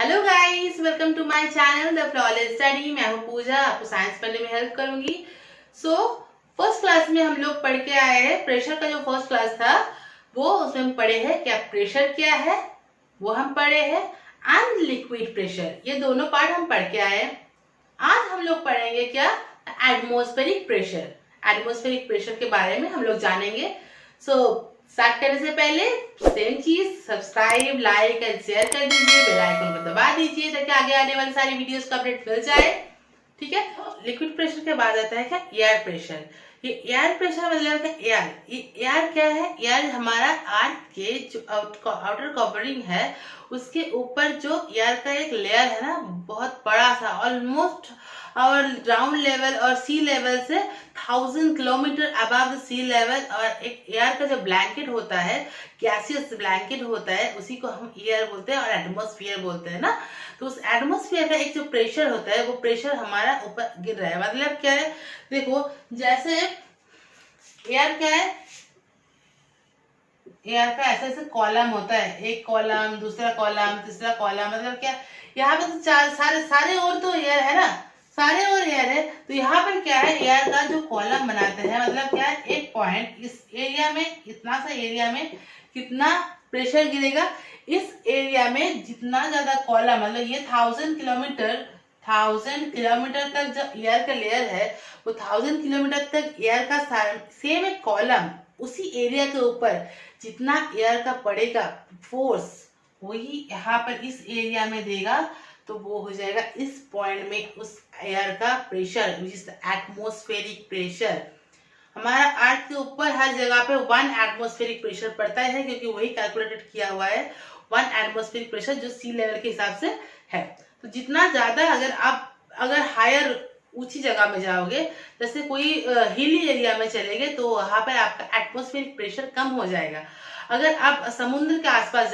Hello guys, welcome to my channel the flawless study. मैं हूं पूजा, आपको साइंस पढ़ने में हेल्प करूंगी। फर्स्ट क्लास में हम लोग पढ़ के आए हैं प्रेशर का। जो फर्स्ट क्लास था वो उसमें हम पढ़े हैं क्या प्रेशर क्या है, वो हम पढ़े हैं, एंड लिक्विड प्रेशर, ये दोनों पार्ट हम पढ़ के आए हैं। आज हम लोग पढ़ेंगे क्या एटमॉस्फेरिक प्रेशर। एटमॉस्फेरिक प्रेशर के बारे में हम लोग जानेंगे। स्टार्ट करने से पहले सेम चीज, सब्सक्राइब, लाइक एंड शेयर कर दीजिए, बेल आइकन को दबा दीजिए ताकि आगे आने वाली सारी वीडियोस का अपडेट मिल जाए। ठीक है। लिक्विड प्रेशर के बाद आता है क्या एयर प्रेशर। ये एयर प्रेशर मतलब क्या एयर क्या है, एयर हमारा अर्थ के जो आउटर कवरिंग है उसके ऊपर जो एयर का एक लेयर है ना, बहुत बड़ा सा, ऑलमोस्ट और ग्राउंड लेवल और सी लेवल से 1000 kilometre above the sea level. और एक एयर का जो ब्लैंकेट होता है, गैसियस ब्लैंकेट होता है, उसी को हम एयर बोलते हैं और एटमॉस्फेयर बोलते हैं ना। तो उस एटमॉस्फेयर का एक जो प्रेशर होता है वो प्रेशर हमारा ऊपर गिर रहा है। मतलब क्या है, देखो जैसे एयर क्या है, एयर का ऐसे ऐसे कॉलम होता है, एक कॉलम, दूसरा कॉलम, तीसरा कॉलम। मतलब क्या, यहाँ पे तो चार सारे और तो एयर है ना, सारे और एयर है। तो यहाँ पर क्या है, एयर का जो कॉलम बनाते हैं, मतलब क्या है, एक पॉइंट इस एरिया में, इतना सा एरिया में कितना प्रेशर गिरेगा, इस एरिया में जितना ज्यादा कॉलम, मतलब ये 1000 किलोमीटर तक जो एयर का लेयर है वो 1000 किलोमीटर तक एयर का सेम एक कॉलम, उसी एरिया के ऊपर जितना एयर का पड़ेगा फोर्स, वही यहाँ पर इस एरिया में देगा, तो वो हो जाएगा इस पॉइंट में उस एयर का pressure, which is the atmospheric pressure. हमारा अर्थ के ऊपर हर जगह पे 1 एटमॉस्फेरिक प्रेशर पड़ता है, क्योंकि वही कैलकुलेटेड किया हुआ है 1 एटमॉस्फेरिक प्रेशर जो सी लेवल के हिसाब से है। तो जितना ज्यादा अगर हायर ऊंची जगह में जाओगे, जैसे कोई हिली एरिया में चले गए, तो वहां पर आपका एटमॉस्फेरिक प्रेशर कम हो जाएगा। अगर आप समुद्र के आसपास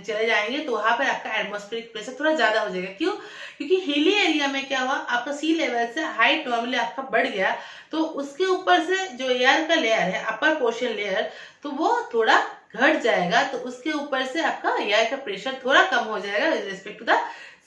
चले जाएंगे तो वहां पर आपका एटमॉस्फेरिक प्रेशर थोड़ा ज्यादा हो जाएगा। क्यों? क्योंकि हिली एरिया में क्या हुआ, आपका सी लेवल से हाइट नॉर्मली आपका बढ़ गया, तो उसके ऊपर से जो एयर का लेयर है, अपर पोर्शन लेयर, तो वो थोड़ा घट जाएगा, तो उसके ऊपर से आपका एयर का प्रेशर थोड़ा कम हो जाएगा with respect to the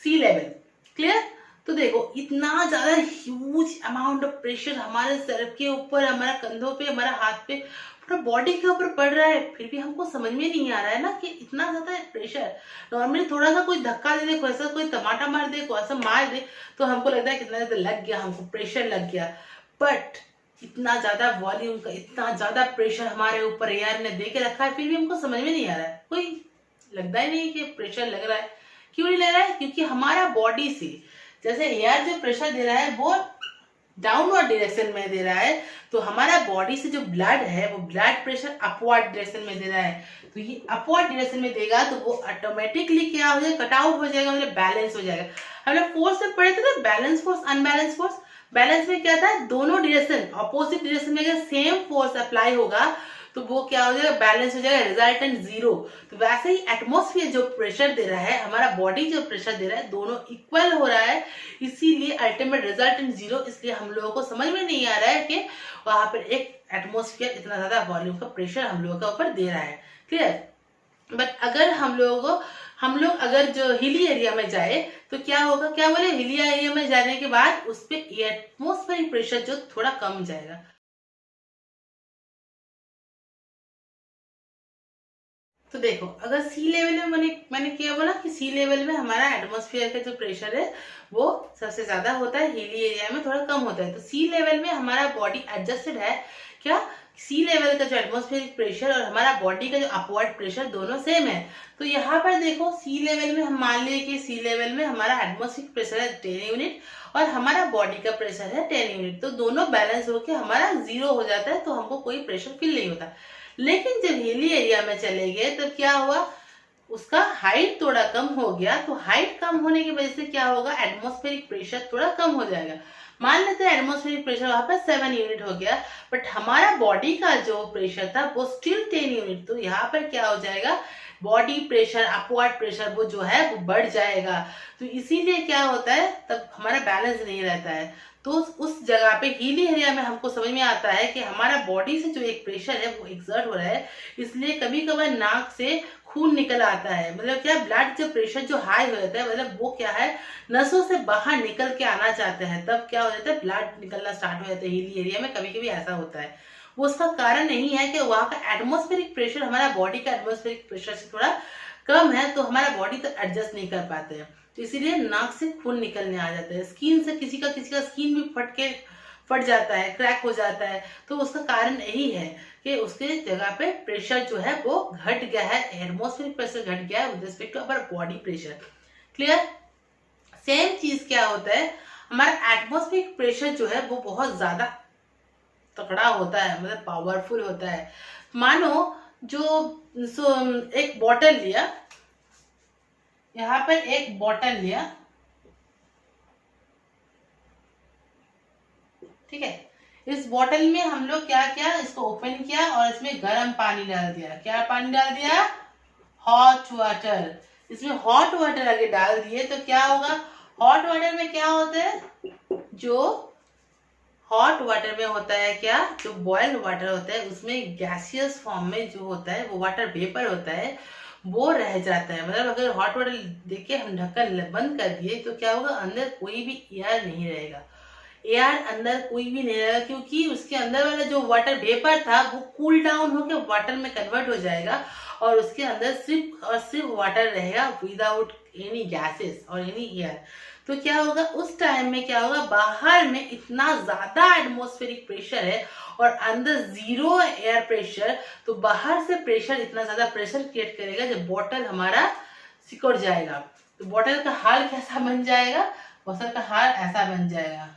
sea level. Clear? तो देखो इतना ज्यादा ह्यूज अमाउंट ऑफ प्रेशर हमारे सर के ऊपर, हमारे कंधों पे, हमारे हाथ पे, पूरा बॉडी के ऊपर पड़ रहा है, फिर भी हमको समझ में नहीं आ रहा है ना कि इतना ज्यादा प्रेशर। नॉर्मली थोड़ा सा कोई धक्का दे दे, कोई ऐसा कोई टमाटर मार दे, कोई ऐसा मार दे, तो हमको लगता है कितना ज्यादा लग गया, हमको प्रेशर लग गया। बट इतना ज्यादा वॉल्यूम का, इतना ज्यादा प्रेशर हमारे ऊपर एयर ने दे के रखा है, फिर भी हमको समझ में नहीं आ रहा है, कोई लगता ही नहीं कि प्रेशर लग रहा है। क्यों नहीं लग रहा है? क्योंकि हमारा बॉडी से जैसे एयर जो प्रेशर दे रहा है वो डाउनवर्ड डायरेक्शन में दे रहा है, तो हमारा बॉडी से जो ब्लड है वो ब्लड प्रेशर अपवर्ड डायरेक्शन में दे रहा है। तो ये अपवर्ड डायरेक्शन में देगा तो वो ऑटोमेटिकली क्या हो जाएगा, कट आउट हो जाएगा, मतलब बैलेंस हो जाएगा। हम लोग फोर्स में पढ़े थे ना, balance force, unbalance force. Balance में क्या था, दोनों डायरेक्शन, अपोजिट डायरेक्शन में अगर सेम फोर्स अप्लाई होगा तो वो क्या हो जाएगा, बैलेंस हो जाएगा, रिजल्टेंट जीरो। तो वैसे ही एटमॉस्फेयर जो प्रेशर दे रहा है, हमारा बॉडी जो प्रेशर दे रहा है, दोनों इक्वल हो रहा है, इसीलिए अल्टीमेट रिजल्टेंट जीरो। इसलिए हम लोगों को समझ में नहीं आ रहा है कि वहां पर एक एटमॉस्फेयर इतना ज्यादा वॉल्यूम का प्रेशर हम लोगों के ऊपर दे रहा है। क्लियर? बट अगर हम लोग अगर जो हिली एरिया में जाए तो क्या होगा, क्या बोले, हिली एरिया में जाने के बाद उस पर एटमॉस्फेरिक प्रेशर जो थोड़ा कम जाएगा। तो देखो अगर सी लेवल में मैंने क्या बोला कि सी लेवल में हमारा एटमॉस्फेयर का जो प्रेशर है वो सबसे ज्यादा होता है, हिली एरिया में थोड़ा कम होता है। तो सी लेवल में हमारा बॉडी एडजस्टेड है क्या, सी लेवल का जो एटमॉस्फेरिक प्रेशर और हमारा बॉडी का जो अपवर्ड प्रेशर दोनों सेम है। तो यहाँ पर देखो सी लेवल में हम मान लिए कि सी लेवल में हमारा एटमॉस्फेरिक प्रेशर है 10 यूनिट और हमारा बॉडी का प्रेशर है 10 यूनिट। तो दोनों बैलेंस होकर हमारा 0 हो जाता है, तो हमको कोई प्रेशर फील नहीं होता। लेकिन जब हिली एरिया में चले गए तो क्या हुआ, उसका हाइट थोड़ा कम हो गया। तो हाइट कम होने की वजह से क्या होगा, एटमॉस्फेरिक प्रेशर थोड़ा कम हो जाएगा। मान लेते हैं एटमॉस्फेरिक प्रेशर वहां पर 7 यूनिट हो गया, बट हमारा बॉडी का जो प्रेशर था वो स्टिल 10 यूनिट। तो यहाँ पर क्या हो जाएगा, बॉडी प्रेशर, अपवर्ड प्रेशर वो जो है वो बढ़ जाएगा। तो इसीलिए क्या होता है, तब हमारा बैलेंस नहीं रहता है। तो उस जगह पे हिली एरिया में हमको समझ में आता है कि हमारा बॉडी से जो एक प्रेशर है वो एक्सर्ट हो रहा है, इसलिए कभी कभार नाक से खून निकल आता है। मतलब क्या, ब्लड जो प्रेशर जो हाई हो जाता है, मतलब वो क्या है, नसों से बाहर निकल के आना चाहते हैं, तब क्या हो जाता है, ब्लड निकलना स्टार्ट हो जाता है हिली एरिया में। कभी कभी ऐसा होता है। वो उसका कारण यही है कि वहाँ का एटमोस्फेरिक प्रेशर हमारा बॉडी का एटमोस्फेरिक प्रेशर से थोड़ा कम है, तो हमारा बॉडी तो एडजस्ट नहीं कर पाते हैं, तो इसीलिए नाक से खून निकलने आ जाता है। स्किन से किसी का स्किन भी फट जाता है, क्रैक हो जाता है, तो उसका कारण यही है कि उसके जगह पे प्रेशर जो है वो घट गया है, एटमॉस्फेरिक प्रेशर घट गया है with respect to our body pressure. Clear? Same चीज क्या होता है, हमारा एटमॉस्फेरिक प्रेशर जो है वो बहुत ज्यादा तगड़ा होता है, मतलब पावरफुल होता है। मानो जो एक बॉटल लिया, यहाँ पर एक बॉटल लिया, ठीक है। इस बॉटल में हम लोग क्या किया, इसको ओपन किया और इसमें गर्म पानी डाल दिया। क्या पानी डाल दिया? Hot water. इसमें हॉट वाटर आगे डाल दिए तो क्या होगा, हॉट वाटर में क्या होता है, जो हॉट वाटर में होता है क्या, जो बॉइल्ड वाटर होता है उसमें गैसियस फॉर्म में जो होता है वो वाटर वेपर होता है, वो रह जाता है। मतलब अगर हॉट वाटर देके हम ढक्कन बंद कर दिए तो क्या होगा, अंदर कोई भी एयर नहीं रहेगा, एयर अंदर कोई भी नहीं रहेगा, क्योंकि उसके अंदर वाला जो वाटर वेपर था वो कूल डाउन होकर वाटर में कन्वर्ट हो जाएगा और उसके अंदर सिर्फ और सिर्फ वाटर रहेगा विदाउट एनी गैसेस और एनी एयर। तो क्या होगा उस टाइम में, क्या होगा, बाहर में इतना ज्यादा एटमॉस्फेरिक प्रेशर है और अंदर जीरो एयर प्रेशर, तो बाहर से प्रेशर इतना ज्यादा प्रेशर क्रिएट करेगा जब बॉटल हमारा सिकुड़ जाएगा। तो बॉटल का हाल कैसा बन जाएगा, बॉटल का हाल ऐसा बन जाएगा,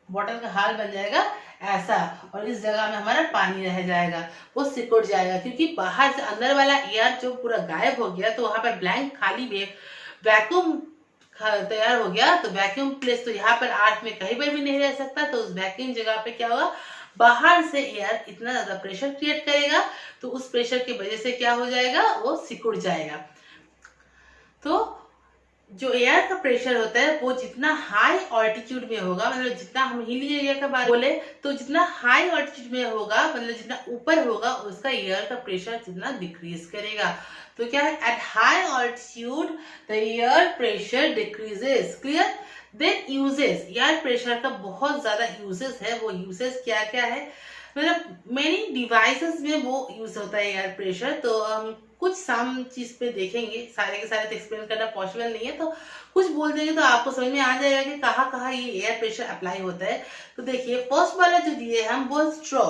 बॉटल का हाल बन जाएगा ऐसा, और इस जगह में हमारा पानी रह जाएगा, वो सिकुड़ जाएगा, क्योंकि बाहर से अंदर वाला एयर जो पूरा गायब हो गया, तो वहां पर ब्लैंक खाली वैक्यूम तैयार हो गया। तो वैक्यूम प्लेस तो यहाँ पर अर्थ में कहीं पर भी नहीं रह सकता, तो उस वैक्यूम जगह पे क्या होगा, बाहर से एयर इतना ज्यादा प्रेशर क्रिएट करेगा, तो उस प्रेशर की वजह से क्या हो जाएगा, वो सिकुड़ जाएगा। तो जो एयर का प्रेशर होता है वो जितना हाई ऑल्टीट्यूड में होगा, मतलब जितना हम हिली एरिया का बात बोले तो जितना हाई ऑल्टीट्यूड में होगा, मतलब जितना ऊपर होगा उसका एयर का प्रेशर जितना डिक्रीज करेगा। तो क्या है, at high altitude the air pressure decreases. Clear? Then uses, air pressure का बहुत ज्यादा यूजेस है। वो यूजेस क्या क्या है, मतलब मेनी डिवाइसेस में वो यूज होता है एयर प्रेशर। तो हम कुछ सम चीज पे देखेंगे, सारे के सारे तो एक्सप्लेन करना पॉसिबल नहीं है, तो कुछ बोल देंगे तो आपको समझ में आ जाएगा कि कहाँ कहाँ ये एयर प्रेशर अप्लाई होता है। तो देखिए फर्स्ट वाला जो दिए हम वो स्ट्रॉ,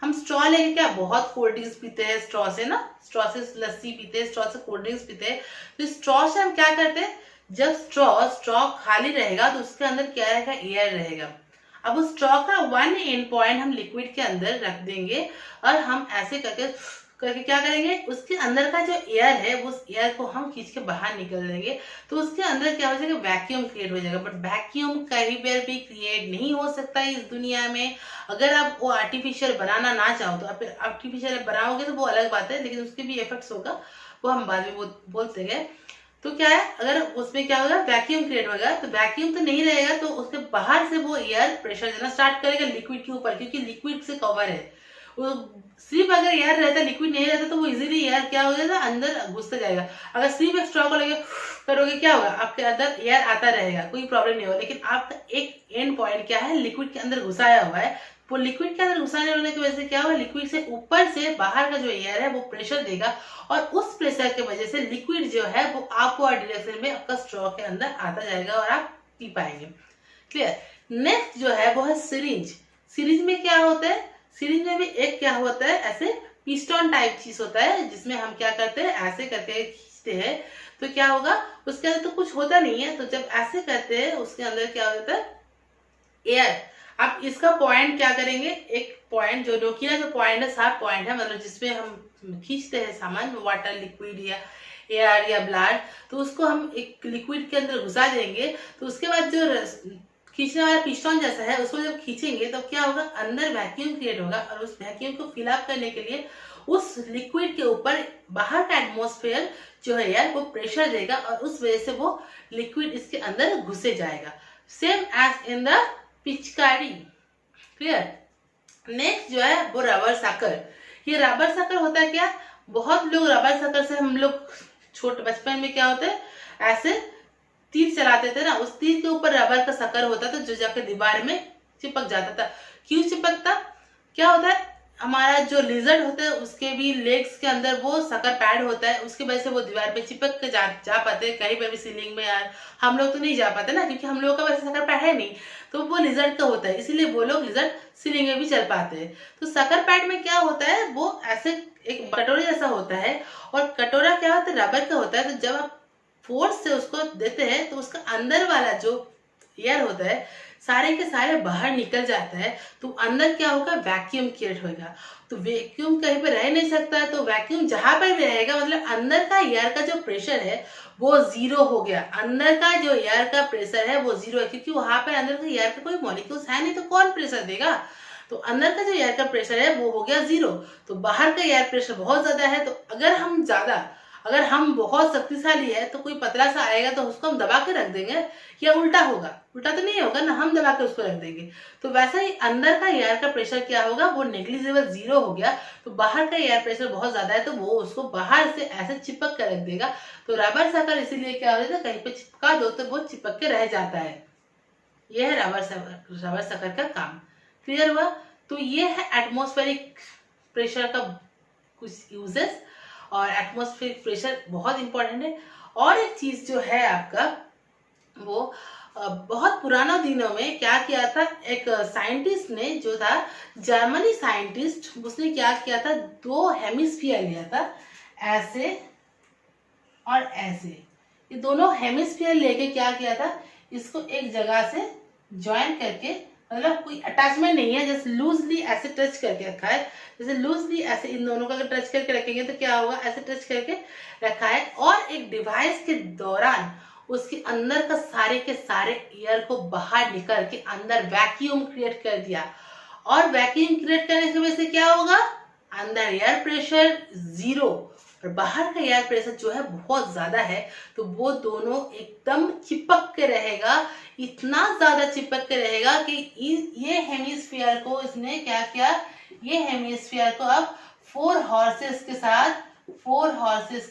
हम स्ट्रॉ लेके क्या बहुत कोल्ड ड्रिंक्स पीते हैं स्ट्रॉ से ना, स्ट्रॉ से लस्सी पीते हैं, स्ट्रॉ से कोल्ड ड्रिंक्स पीते हैं। तो स्ट्रॉ से हम क्या करते हैं, जब स्ट्रॉ खाली रहेगा तो उसके अंदर क्या रहेगा, एयर रहेगा। अब उस स्ट्रॉ का वन एंड पॉइंट हम लिक्विड के अंदर रख देंगे और हम ऐसे करके करके क्या करेंगे, उसके अंदर का जो एयर है उस एयर को हम खींच के बाहर निकल देंगे। तो उसके अंदर क्या हो जाएगा, वैक्यूम क्रिएट हो जाएगा। बट वैक्यूम कहीं पर भी क्रिएट नहीं हो सकता है इस दुनिया में। अगर आप वो आर्टिफिशियल बनाना ना चाहो तो आप आर्टिफिशियल बनाओगे तो वो अलग बात है, लेकिन उसके भी इफेक्ट्स होगा, वो हम बाद में बोलते हैं। तो क्या है, अगर उसमें क्या होगा, वैक्यूम क्रिएट होगा, तो वैक्यूम तो नहीं रहेगा, तो उसके बाहर से वो एयर प्रेशर देना स्टार्ट करेगा लिक्विड के ऊपर, क्योंकि लिक्विड से कवर है वो। सिर्फ अगर एयर रहता, लिक्विड नहीं रहता, तो वो इजीली एयर क्या हो जाएगा, अंदर घुसता जाएगा। अगर सिर्फ एक स्ट्रॉ को लेके करोगे क्या होगा, आपके अंदर एयर आता रहेगा, कोई प्रॉब्लम नहीं होगा। लेकिन आपका एक एंड पॉइंट क्या है, लिक्विड के अंदर घुसाया हुआ है, वो लिक्विड के अंदर घुसाने होने की वजह से क्या होगा, लिक्विड से ऊपर से बाहर का जो एयर है वो प्रेशर देगा, और उस प्रेशर की वजह से लिक्विड जो है वो आपको डायरेक्शन में आपका स्ट्रॉ के अंदर आता जाएगा और आप पी पाएंगे। क्लियर? नेक्स्ट जो है वो है सिरिंज। सिरिंज में क्या होता है, सिरिंज में भी एक क्या होता है, ऐसे पिस्टन टाइप चीज होता है, जिसमें हम क्या करते हैं, ऐसे करके खींचते हैं। तो क्या होगा, उसके अंदर तो कुछ होता नहीं है, तो जब ऐसे करते हैं उसके अंदर क्या होता है, एयर। अब इसका पॉइंट क्या करेंगे, एक पॉइंट जो नोकिया जो पॉइंट है, साफ पॉइंट है, मतलब जिसमें हम खींचते हैं सामान, वाटर, लिक्विड या एयर या ब्लड, तो उसको हम एक लिक्विड के अंदर घुसा देंगे। तो उसके बाद जो खींचने वाला पिस्टन जैसा है उसको जब खींचेंगे तो क्या होगा, अंदर वैक्यूम क्रिएट होगा, और उस वैक्यूम को फिलअप करने के लिए उस लिक्विड के ऊपर बाहर का एटमॉस्फेयर जो है यार वो प्रेशर देगा, और उस वजह से वो लिक्विड इसके अंदर घुसे जाएगा, सेम एज इन द पिचकारी। क्लियर? नेक्स्ट जो है वो रबर साकर। ये रबर साकर होता है क्या, बहुत लोग रबर सकर से, हम लोग छोटे बचपन में क्या होता है, ऐसे तीर चलाते थे ना, उस तीर के ऊपर रबर का सकर होता था जो जाके दीवार में चिपक जाता था। क्यों चिपकता, क्या होता है, हमारा जो लिजर्ड होता है उसके भी लेग्स के अंदर वो सकर पैड होता है, उसकी वजह से वो दीवार पे चिपक के जा पाते हैं कहीं पे भी, सीलिंग में यार हम लोग तो नहीं जा पाते ना, क्योंकि हम लोगों का वैसे सकर पैड है नहीं, तो वो लिजर्ड का होता है, इसीलिए वो लोग लिजर्ड सीलिंग में भी चल पाते हैं। तो सकर पैड में क्या होता है, वो ऐसे एक कटोरे जैसा होता है, और कटोरा क्या होता है, रबर का होता है। तो जब आप फोर्स से उसको देते हैं तो उसका अंदर वाला जो एयर होता है सारे के सारे बाहर निकल जाता है, तो अंदर क्या होगा, वैक्यूम क्रिएट होगा। तो वैक्यूम कहीं पे रह नहीं सकता है, तो वैक्यूम जहां पर भी रहेगा मतलब अंदर का एयर का जो प्रेशर है वो जीरो हो गया। अंदर का जो एयर का प्रेशर है वो जीरो है, क्योंकि वहां पर अंदर का एयर का कोई मॉलिक्यूल्स है नहीं, तो कौन प्रेशर देगा। तो अंदर का जो एयर का प्रेशर है वो हो गया जीरो। तो बाहर का एयर प्रेशर बहुत ज्यादा है, तो अगर हम बहुत शक्तिशाली है तो कोई पतला सा आएगा तो उसको हम दबा के रख देंगे, या उल्टा होगा, उल्टा तो नहीं होगा ना, हम दबा के उसको रख देंगे। तो वैसा ही अंदर का एयर का प्रेशर क्या होगा, वो नेग्लिजिबल जीरो हो गया। तो बाहर का एयर प्रेशर बहुत ज्यादा है, तो वो उसको बाहर से ऐसे चिपक कर रख देगा। तो रबर सकर इसीलिए क्या होता है, कहीं पे चिपका दो तो वो चिपक के रह जाता है। यह है रबर सकर का काम। क्लियर हुआ। तो ये है एटमॉस्फेरिक प्रेशर का कुछ यूजेस, और एटमॉस्फेरिक प्रेशर बहुत इंपॉर्टेंट है। और एक चीज जो है आपका, वो बहुत पुराना दिनों में क्या किया था, एक साइंटिस्ट ने जो था, जर्मनी साइंटिस्ट, उसने क्या किया था, दो हेमिस्फीयर लिया था, ऐसे और ऐसे। ये दोनों हेमिस्फीयर लेके क्या किया था, इसको एक जगह से ज्वाइन करके, मतलब कोई अटैचमेंट नहीं है, जैसे लूजली ऐसे टच करके रखा है। जैसे लूजली ऐसे इन दोनों का अगर टच करके रखेंगे तो क्या होगा, ऐसे टच करके रखा है। और एक डिवाइस के दौरान उसके अंदर का सारे के सारे एयर को बाहर निकल के अंदर वैक्यूम क्रिएट कर दिया। और वैक्यूम क्रिएट करने की वजह से क्या होगा, अंदर एयर प्रेशर जीरो और बाहर का एयर प्रेशर जो है बहुत ज्यादा है, तो वो दोनों एकदम चिपक के रहेगा। इतना ज्यादा चिपक के रहेगा कि ये हेमिस्फीयर को इसने क्या किया, ये हेमिस्फीयर को अब फोर हॉर्सेस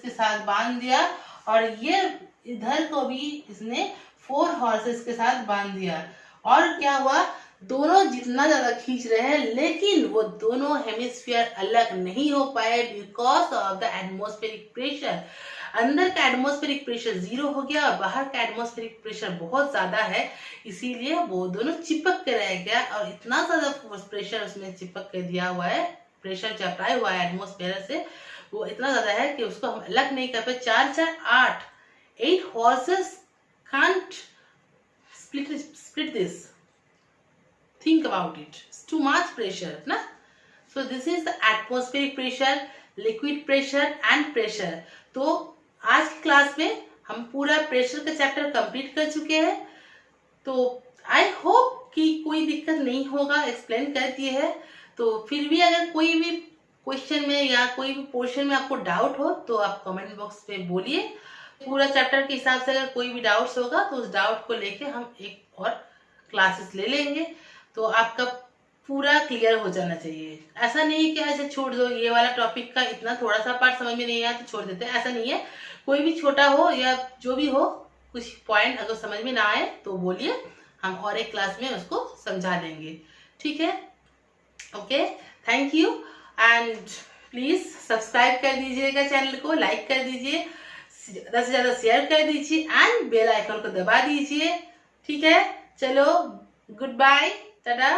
के साथ बांध दिया, और ये इधर को भी इसने फोर हॉर्सेस के साथ बांध दिया। और क्या हुआ, दोनों जितना ज्यादा खींच रहे हैं, लेकिन वो दोनों हेमिस्फीयर अलग नहीं हो पाए because of the atmospheric pressure. अंदर का एटमॉस्फेरिक प्रेशर जीरो हो गया और बाहर का एटमॉस्फेरिक प्रेशर बहुत ज्यादा है, इसीलिए वो दोनों चिपक के रह गया। और इतना ज्यादा प्रेशर उसमें चिपक के दिया हुआ है, प्रेशर जो अप्लाई हुआ है एटमॉस्फेयर से वो इतना ज्यादा है कि उसको हम अलग नहीं कर पाए। 8 horses can't split this. Think about it. It's too much pressure, na? So this is the atmospheric pressure, liquid pressure and pressure. तो आज की क्लास में हम पूरा प्रेशर का चैप्टर कंप्लीट कर चुके हैं। तो आई होप कि कोई दिक्कत नहीं होगा, एक्सप्लेन कर दिए है। तो फिर भी अगर कोई भी क्वेश्चन में या कोई भी पोर्शन में आपको डाउट हो तो आप कमेंट बॉक्स में बोलिए। पूरा चैप्टर के हिसाब से अगर कोई भी डाउट्स होगा तो उस डाउट को लेके हम एक और क्लासेस ले लेंगे, तो आपका पूरा क्लियर हो जाना चाहिए। ऐसा नहीं है कि ऐसे छोड़ दो, ये वाला टॉपिक का इतना थोड़ा सा पार्ट समझ में नहीं आया तो छोड़ देते हैं, ऐसा नहीं है। कोई भी छोटा हो या जो भी हो, कुछ पॉइंट अगर समझ में ना आए तो बोलिए, हम और एक क्लास में उसको समझा देंगे। ठीक है, okay, thank you. And please subscribe कर दीजिएगा चैनल को, लाइक कर दीजिए, ज्यादा से ज्यादा शेयर कर दीजिए एंड बेल आइकन को दबा दीजिए। ठीक है, चलो, गुड बाय, टाटा।